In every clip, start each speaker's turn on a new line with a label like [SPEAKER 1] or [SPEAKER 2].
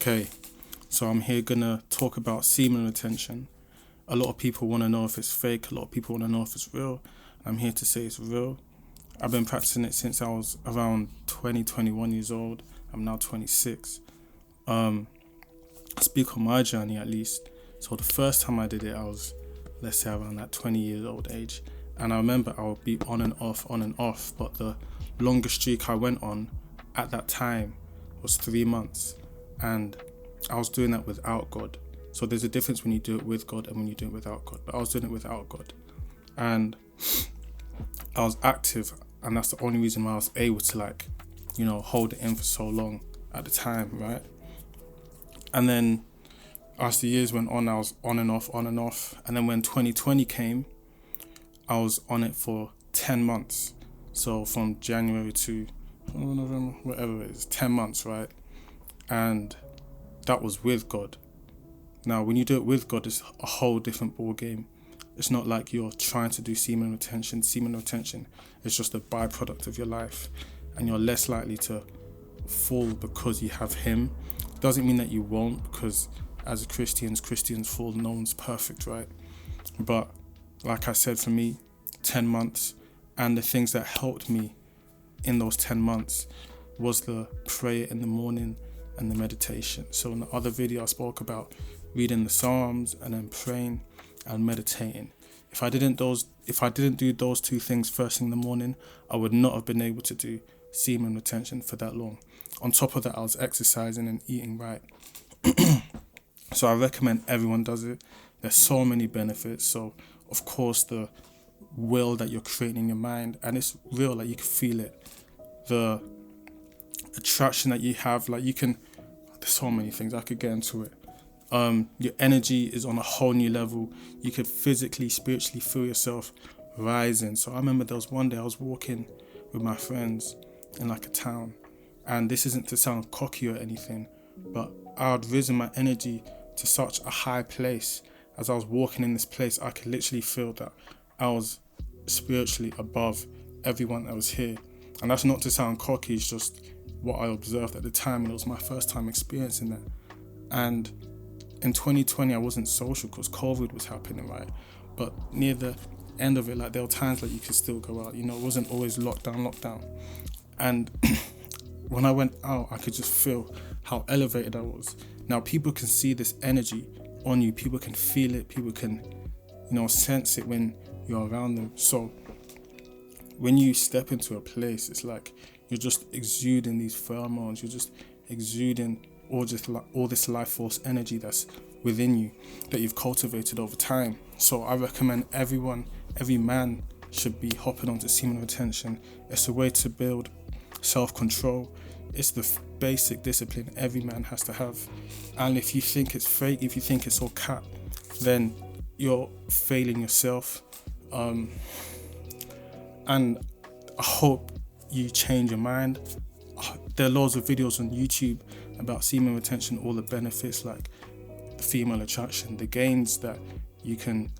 [SPEAKER 1] Okay, so I'm here gonna talk about semen retention. A lot of people want to know if it's fake. A lot of people want to know if it's real. I'm here to say it's real. I've been practicing it since I was around 20, 21 years old. I'm now 26. I speak on my journey at least. So the first time I did it, I was, let's say, around that 20 years old age. And I remember I would be on and off. But the longest streak I went on at that time was 3 months. And I was doing that without God. So there's a difference when you do it with God and when you do it without God. But I was doing it without God. And I was active, and that's the only reason why I was able to hold it in for so long at the time, right? And then as the years went on, I was on and off. And then when 2020 came, I was on it for 10 months. So from January to November, whatever it is, 10 months, right? And that was with God. Now, when you do it with God, it's a whole different ball game. It's not like you're trying to do semen retention. Semen retention is just a byproduct of your life, and you're less likely to fall because you have Him. Doesn't mean that you won't, because as Christians fall. No one's perfect, right? But like I said, for me, 10 months, and the things that helped me in those 10 months was the prayer in the morning and the meditation. So in the other video, I spoke about reading the Psalms and then praying and meditating. If I didn't do those two things first thing in the morning, I would not have been able to do semen retention for that long. On top of that, I was exercising and eating right. So I recommend everyone does it. There's so many benefits. So of course, the will that you're creating in your mind, and it's real, like you can feel it. The attraction that you have, there's so many things, I could get into it. Your energy is on a whole new level. You could physically, spiritually feel yourself rising. So I remember there was one day I was walking with my friends in a town, and this isn't to sound cocky or anything, but I had risen my energy to such a high place. As I was walking in this place, I could literally feel that I was spiritually above everyone that was here. And that's not to sound cocky, it's just what I observed at the time, and it was my first time experiencing that. And in 2020, I wasn't social because COVID was happening, right? But near the end of it, there were times you could still go out. It wasn't always lockdown. And when I went out, I could just feel how elevated I was. Now, people can see this energy on you. People can feel it. People can, sense it when you're around them. So when you step into a place, it's like you're just exuding these pheromones. You're just exuding all this life force energy that's within you that you've cultivated over time. So I recommend every man should be hopping onto semen retention. It's a way to build self-control. It's the basic discipline every man has to have. And if you think it's fake, if you think it's all cap, then you're failing yourself. And I hope you change your mind. There are loads of videos on YouTube about semen retention, all the benefits like the female attraction, the gains that you can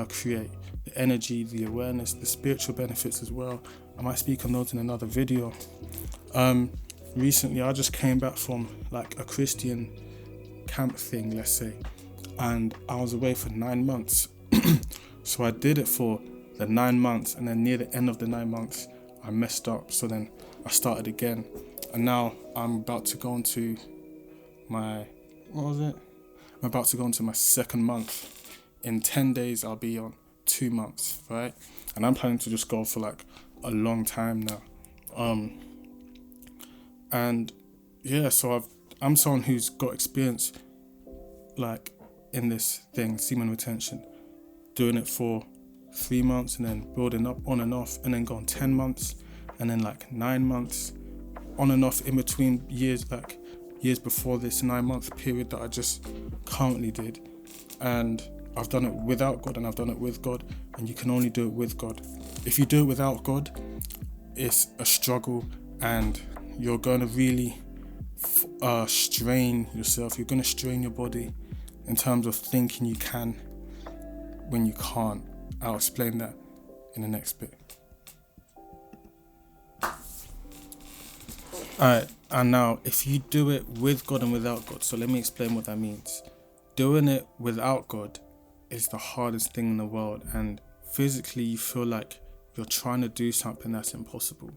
[SPEAKER 1] create, the energy, the awareness, the spiritual benefits as well. I might speak on those in another video. Recently, I just came back from a Christian camp thing, let's say, and I was away for 9 months. So I did it for the 9 months, and then near the end of the 9 months, I messed up. So then I started again, and now I'm about to go into my second month. In 10 days, I'll be on 2 months, right? And I'm planning to just go for a long time now. And yeah, so I'm someone who's got experience in this thing, semen retention, doing it for 3 months and then building up on and off, and then going 10 months and then 9 months on and off in between years, years before this 9-month period that I just currently did. And I've done it without God and I've done it with God, and you can only do it with God. If you do it without God, it's a struggle, and you're going to really strain yourself. You're going to strain your body in terms of thinking you can when you can't. I'll explain that in the next bit. Alright, And now, if you do it with God and without God, so let me explain what that means. Doing it without God is the hardest thing in the world, and physically you feel like you're trying to do something that's impossible.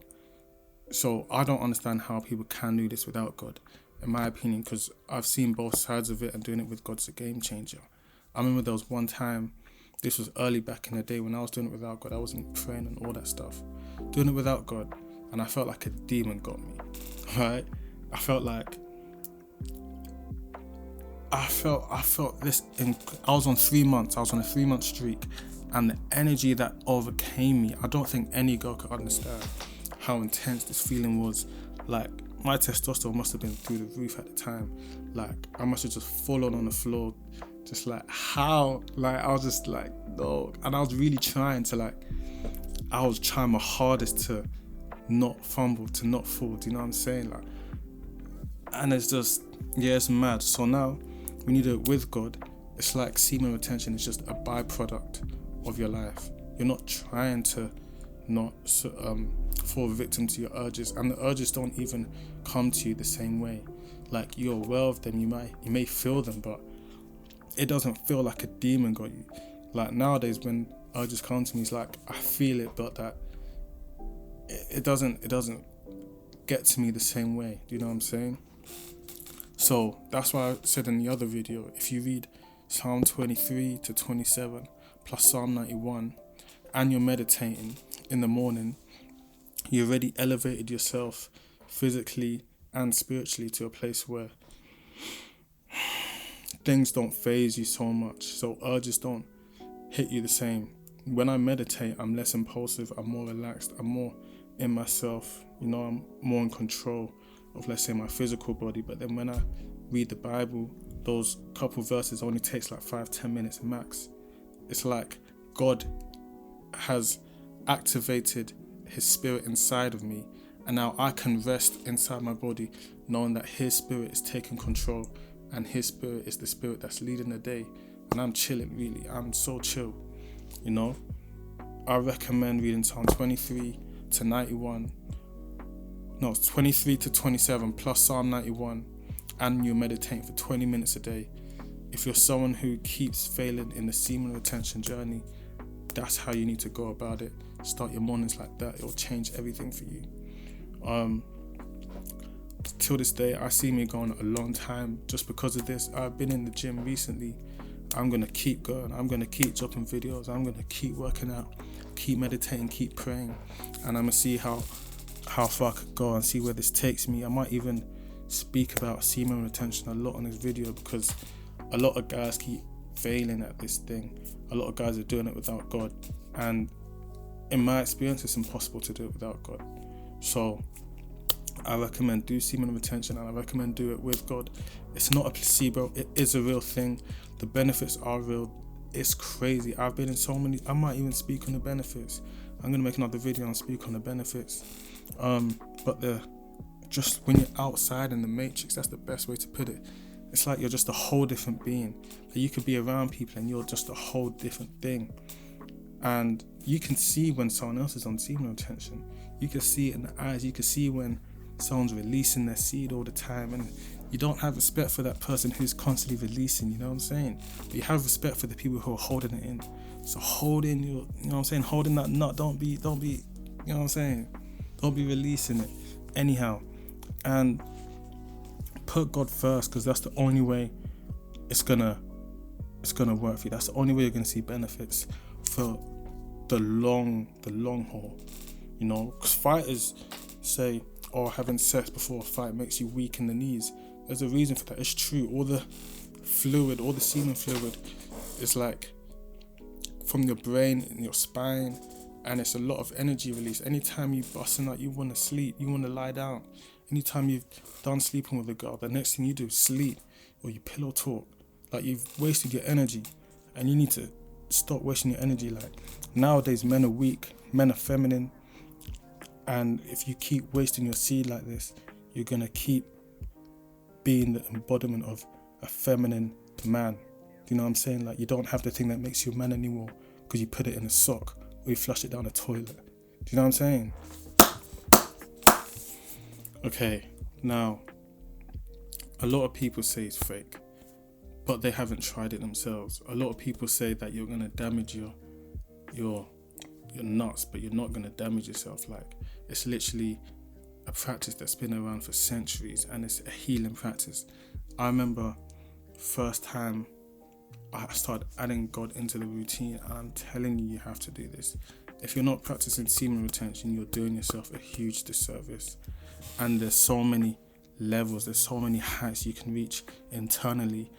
[SPEAKER 1] So I don't understand how people can do this without God, in my opinion, because I've seen both sides of it, and doing it with God's a game changer. I remember there was one time, this was early back in the day, when I was doing it without God. I wasn't praying and all that stuff. Doing it without God, and I felt like a demon got me, right? I felt this, I was on 3 months, I was on a 3-month streak, and the energy that overcame me, I don't think any girl could understand how intense this feeling was. Like, my testosterone must have been through the roof at the time. Like, I must have just fallen on the floor, just like, how? Like, I was just like, no. And I was really trying to, I was trying my hardest to not fumble, to not fall, do you know what I'm saying? Like, and it's just, yeah, it's mad. So now, when you do it with God, it's like semen retention is just a byproduct of your life. You're not trying to not fall victim to your urges, and the urges don't even come to you the same way. Like, you're aware of them, you may feel them, but it doesn't feel like a demon got you. Like, nowadays when urges come to me, it's like I feel it, but that it doesn't get to me the same way. Do you know what I'm saying? So that's why I said in the other video, if you read Psalm 23 to 27 plus Psalm 91 and you're meditating in the morning, you already elevated yourself physically and spiritually to a place where things don't faze you so much, so urges don't hit you the same. When I meditate, I'm less impulsive, I'm more relaxed, I'm more in myself, you know, I'm more in control of, let's say, my physical body. But then when I read the Bible, those couple verses only takes like 5-10 minutes max. It's like God has activated his spirit inside of me, and now I can rest inside my body knowing that his spirit is taking control, and his spirit is the spirit that's leading the day. And I'm chilling, really. I'm so chill, you know. I recommend reading Psalm 23 to 91. No, 23 to 27 plus Psalm 91, and you're meditating for 20 minutes a day. If you're someone who keeps failing in the semen retention journey, that's how you need to go about it. Start your mornings like that. It'll change everything for you. Till this day, I see me going a long time just because of this. I've been in the gym recently. I'm going to keep going. I'm going to keep dropping videos. I'm going to keep working out, keep meditating, keep praying. And I'm going to see how far I could go and see where this takes me. I might even speak about semen retention a lot on this video, because a lot of guys keep failing at this thing. A lot of guys are doing it without God. And in my experience, it's impossible to do it without God. So I recommend do semen retention, and I recommend do it with God. It's not a placebo. It is a real thing. The benefits are real. It's crazy. I've been in so many. I might even speak on the benefits. I'm going to make another video and speak on the benefits. But just when you're outside in the matrix, that's the best way to put it. It's like you're just a whole different being. Like, you could be around people and you're just a whole different thing. And you can see when someone else is on semen retention. You can see it in the eyes. You can see when someone's releasing their seed all the time, and you don't have respect for that person who's constantly releasing, you know what I'm saying? But you have respect for the people who are holding it in. So hold in your, you know what I'm saying, holding that nut. Don't be, you know what I'm saying? Don't be releasing it anyhow. And put God first, because that's the only way it's gonna work for you. That's the only way you're gonna see benefits for the long haul. You know, because fighters say, oh, having sex before a fight makes you weak in the knees. There's a reason for that. It's true. All the fluid, all the semen fluid is like from your brain and your spine, and it's a lot of energy release. Anytime you busting out, you want to sleep, you want to lie down. Anytime you've done sleeping with a girl, the next thing you do is sleep, or you pillow talk. Like, you've wasted your energy, and you need to stop wasting your energy. Like, nowadays men are weak, men are feminine, and if you keep wasting your seed like this, you're gonna keep being the embodiment of a feminine man. Do you know what I'm saying? Like, you don't have the thing that makes you a man anymore because you put it in a sock or you flush it down the toilet. Do you know what I'm saying? Okay, Now, a lot of people say it's fake, but they haven't tried it themselves. A lot of people say that you're gonna damage your nuts, but you're not gonna damage yourself. Like, it's literally a practice that's been around for centuries, and it's a healing practice. I remember first time I started adding God into the routine, and I'm telling you, you have to do this. If you're not practicing semen retention, you're doing yourself a huge disservice. And there's so many levels, there's so many heights you can reach internally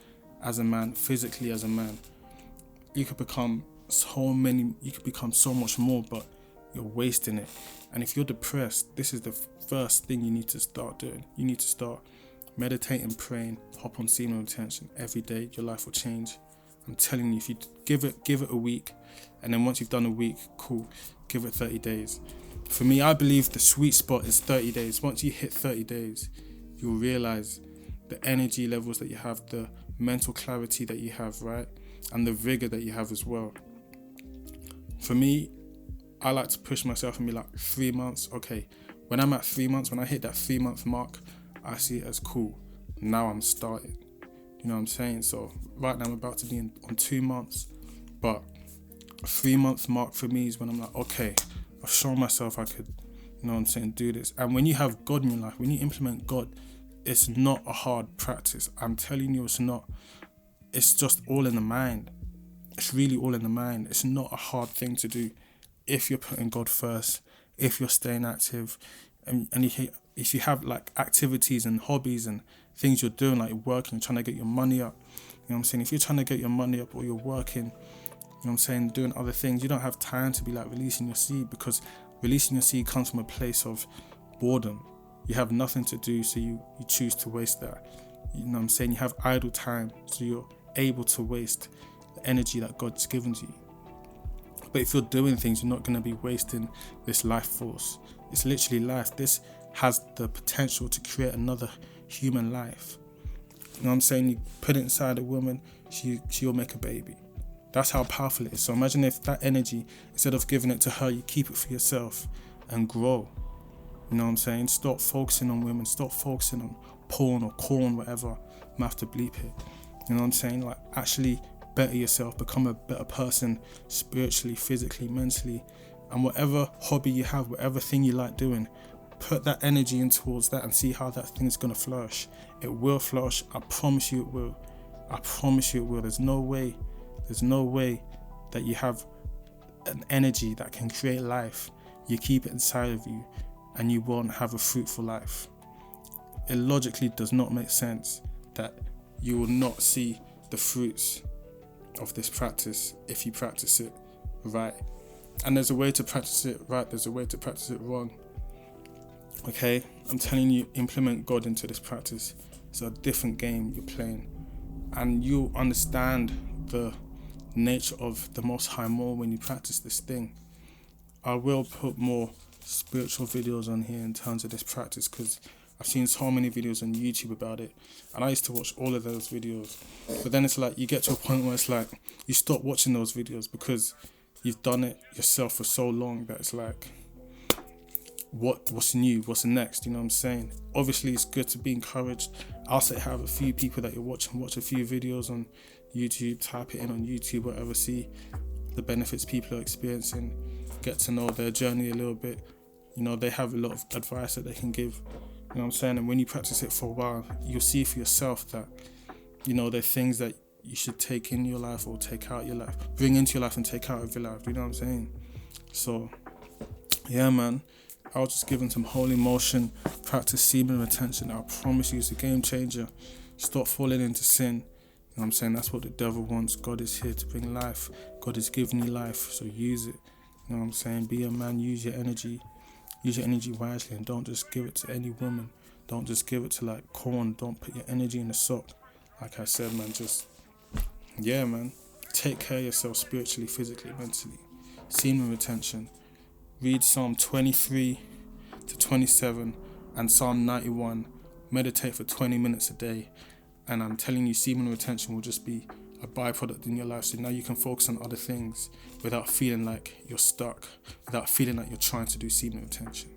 [SPEAKER 1] as a man, physically as a man. You could become so much more, but you're wasting it. And if you're depressed, this is the first thing you need to start doing. You need to start meditating, praying, hop on semen retention every day. Your life will change. I'm telling you, if you give it a week, and then once you've done a week, cool, give it 30 days. For me, I believe the sweet spot is 30 days. Once you hit 30 days, you'll realize the energy levels that you have, the mental clarity that you have, right? And the vigor that you have as well. For me, I like to push myself and be like, 3 months, okay. When I'm at 3 months, when I hit that 3-month mark, I see it as cool. Now I'm starting. You know what I'm saying? So right now I'm about to be on 2 months, but a 3-month mark for me is when I'm like, okay, I've shown myself I could, you know what I'm saying, do this. And when you have God in your life, when you implement God, it's not a hard practice. I'm telling you, it's not. It's just all in the mind. It's really all in the mind. It's not a hard thing to do if you're putting God first, if you're staying active, and if you have like activities and hobbies and things you're doing, like working, trying to get your money up. You know what I'm saying? If you're trying to get your money up, or you're working, you know what I'm saying, doing other things, you don't have time to be like releasing your seed, because releasing your seed comes from a place of boredom. You have nothing to do, so you choose to waste that. You know what I'm saying? You have idle time, so you're able to waste the energy that God's given to you. But if you're doing things, you're not going to be wasting this life force. It's literally life. This has the potential to create another human life. You know what I'm saying? You put it inside a woman, she'll make a baby. That's how powerful it is. So imagine if that energy, instead of giving it to her, you keep it for yourself and grow. You know what I'm saying? Stop focusing on women. Stop focusing on porn or corn, whatever. I'm gonna have to bleep it. You know what I'm saying? Like, actually better yourself. Become a better person spiritually, physically, mentally. And whatever hobby you have, whatever thing you like doing, put that energy in towards that and see how that thing is going to flourish. It will flourish. I promise you it will. I promise you it will. There's no way that you have an energy that can create life. You keep it inside of you and you won't have a fruitful life. It logically does not make sense that you will not see the fruits of this practice if you practice it right. And there's a way to practice it right, there's a way to practice it wrong. Okay, I'm telling you, implement God into this practice. It's a different game you're playing, and you'll understand the nature of the Most High more when you practice this thing. I will put more spiritual videos on here in terms of this practice, because I've seen so many videos on YouTube about it, and I used to watch all of those videos. But then it's like you get to a point where it's like you stop watching those videos because you've done it yourself for so long that it's like, what's new, what's next, you know what I'm saying? Obviously it's good to be encouraged. I'll say have a few people that you're watching, watch a few videos on YouTube, type it in on YouTube, whatever, see the benefits people are experiencing, get to know their journey a little bit. You know, they have a lot of advice that they can give, you know what I'm saying? And when you practice it for a while, you'll see for yourself that, you know, there are things that you should take in your life or take out your life, bring into your life and take out of your life, you know what I'm saying? So yeah, man, I was just giving some HolyMotion, practice semen retention. I promise you it's a game changer. Stop falling into sin. You know what I'm saying? That's what the devil wants. God is here to bring life. God has given you life, so use it. You know what I'm saying? Be a man, use your energy wisely, and don't just give it to any woman. Don't just give it to like corn. Don't put your energy in the sock. Like I said, man, man, take care of yourself spiritually, physically, mentally. Semen retention. Read Psalm 23 to 27 and Psalm 91. Meditate for 20 minutes a day. And I'm telling you, semen retention will just be a byproduct in your life. So now you can focus on other things without feeling like you're stuck, without feeling like you're trying to do semen retention.